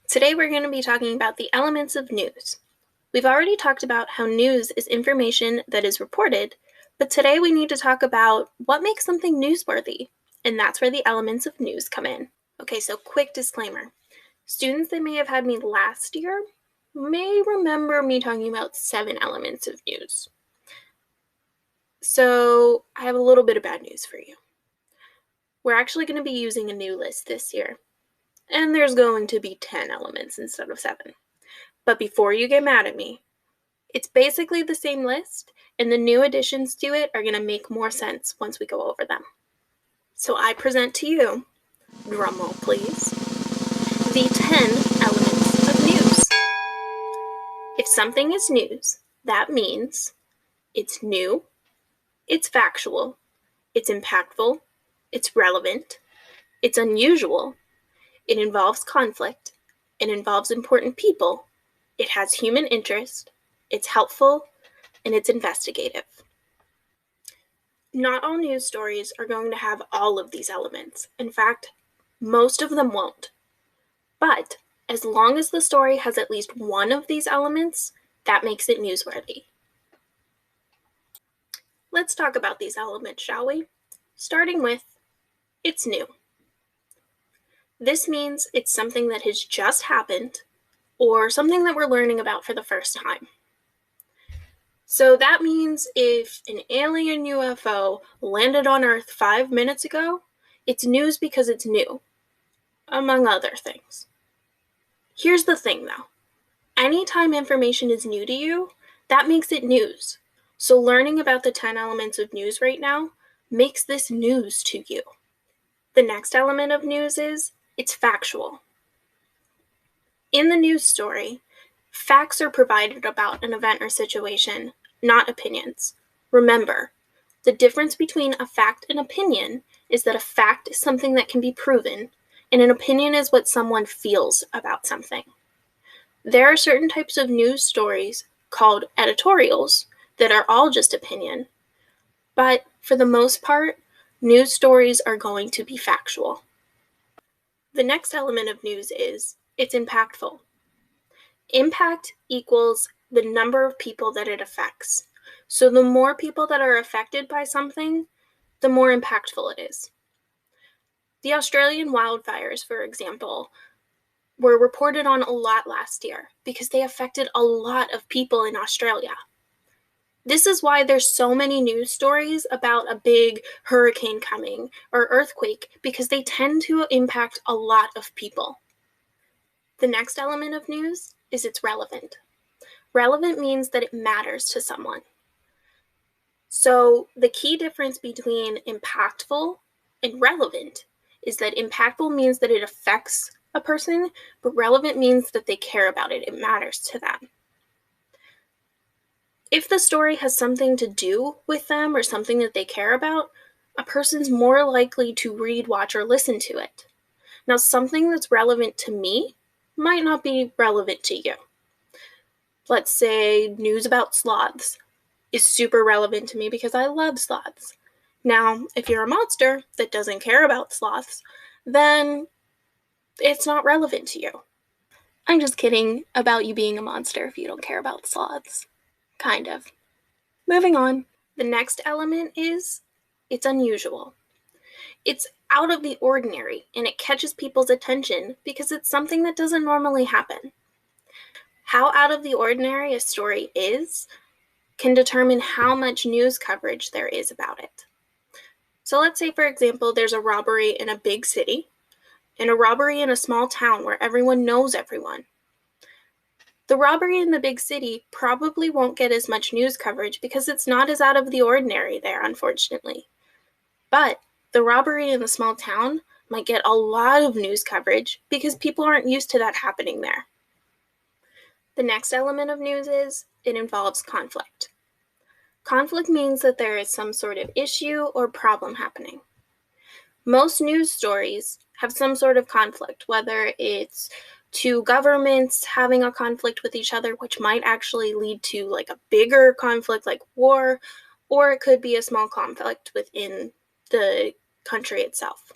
Today we're going to be talking about the elements of news. We've already talked about how news is information that is reported, but today we need to talk about what makes something newsworthy, and that's where the elements of news come in. Okay, so quick disclaimer. Students that may have had me last year may remember me talking about 7 elements of news. So I have a little bit of bad news for you. We're actually going to be using a new list this year, and there's going to be 10 elements instead of 7. But before you get mad at me, it's basically the same list, and the new additions to it are going to make more sense once we go over them. So I present to you, drumroll please, the 10 elements of news. If something is news, that means it's new, it's factual, it's impactful, it's relevant, it's unusual, it involves conflict, it involves important people, it has human interest, it's helpful, and it's investigative. Not all news stories are going to have all of these elements. In fact, most of them won't. But as long as the story has at least one of these elements, that makes it newsworthy. Let's talk about these elements, shall we? Starting with, it's new. This means it's something that has just happened, or something that we're learning about for the first time. So that means if an alien UFO landed on Earth 5 minutes ago, it's news because it's new, among other things. Here's the thing though. Anytime information is new to you, that makes it news. So learning about the 10 elements of news right now makes this news to you. The next element of news is it's factual. In the news story, facts are provided about an event or situation, not opinions. Remember, the difference between a fact and opinion is that a fact is something that can be proven, and an opinion is what someone feels about something. There are certain types of news stories called editorials that are all just opinion, but for the most part, news stories are going to be factual. The next element of news is it's impactful. Impact equals the number of people that it affects. So the more people that are affected by something, the more impactful it is. The Australian wildfires, for example, were reported on a lot last year because they affected a lot of people in Australia. This is why there's so many news stories about a big hurricane coming or earthquake, because they tend to impact a lot of people. The next element of news is it's relevant. Relevant means that it matters to someone. So the key difference between impactful and relevant is that impactful means that it affects a person, but relevant means that they care about it. It matters to them. If the story has something to do with them or something that they care about, a person's more likely to read, watch, or listen to it. Now, something that's relevant to me might not be relevant to you. Let's say news about sloths is super relevant to me because I love sloths. Now, if you're a monster that doesn't care about sloths, then it's not relevant to you. I'm just kidding about you being a monster if you don't care about sloths. Kind of. Moving on. The next element is it's unusual. It's out of the ordinary, and it catches people's attention because it's something that doesn't normally happen. How out of the ordinary a story is can determine how much news coverage there is about it. So let's say, for example, there's a robbery in a big city and a robbery in a small town where everyone knows everyone. The robbery in the big city probably won't get as much news coverage because it's not as out of the ordinary there, unfortunately. But the robbery in the small town might get a lot of news coverage because people aren't used to that happening there. The next element of news is it involves conflict. Conflict means that there is some sort of issue or problem happening. Most news stories have some sort of conflict, whether it's two governments having a conflict with each other, which might actually lead to like a bigger conflict like war, or it could be a small conflict within the country itself.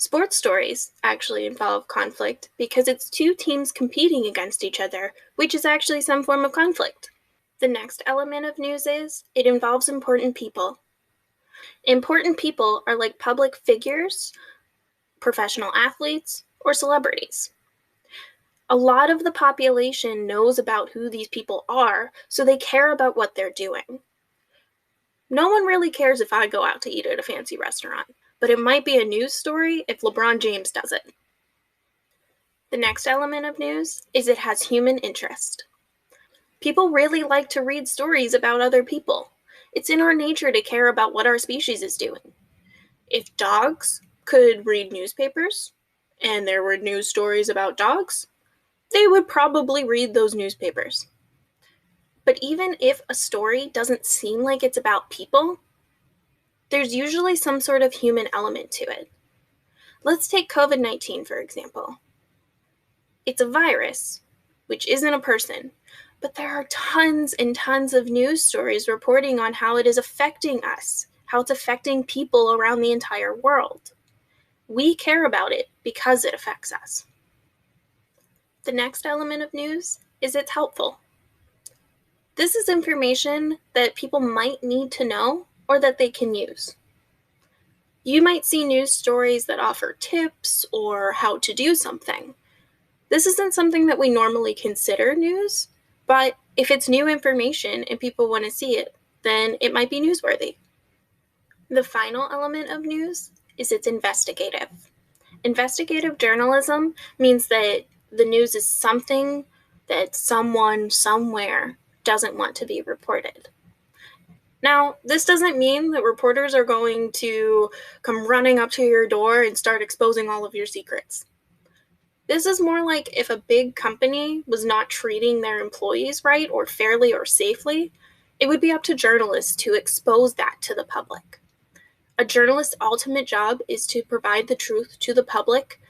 Sports stories actually involve conflict because it's two teams competing against each other, which is actually some form of conflict. The next element of news is it involves important people. Important people are like public figures, professional athletes, or celebrities. A lot of the population knows about who these people are, so they care about what they're doing. No one really cares if I go out to eat at a fancy restaurant, but it might be a news story if LeBron James does it. The next element of news is it has human interest. People really like to read stories about other people. It's in our nature to care about what our species is doing. If dogs could read newspapers, and there were news stories about dogs, they would probably read those newspapers. But even if a story doesn't seem like it's about people, there's usually some sort of human element to it. Let's take COVID-19, for example. It's a virus, which isn't a person, but there are tons and tons of news stories reporting on how it is affecting us, how it's affecting people around the entire world. We care about it because it affects us. The next element of news is it's helpful. This is information that people might need to know or that they can use. You might see news stories that offer tips or how to do something. This isn't something that we normally consider news, but if it's new information and people want to see it, then it might be newsworthy. The final element of news is it's investigative. Investigative journalism means that the news is something that someone somewhere doesn't want to be reported. Now, this doesn't mean that reporters are going to come running up to your door and start exposing all of your secrets. This is more like if a big company was not treating their employees right or fairly or safely, it would be up to journalists to expose that to the public. A journalist's ultimate job is to provide the truth to the public,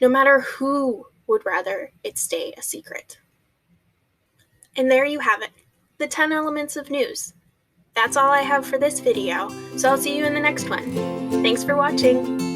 no matter who would rather it stay a secret. And there you have it, the 10 elements of news. That's all I have for this video, so I'll see you in the next one. Thanks for watching.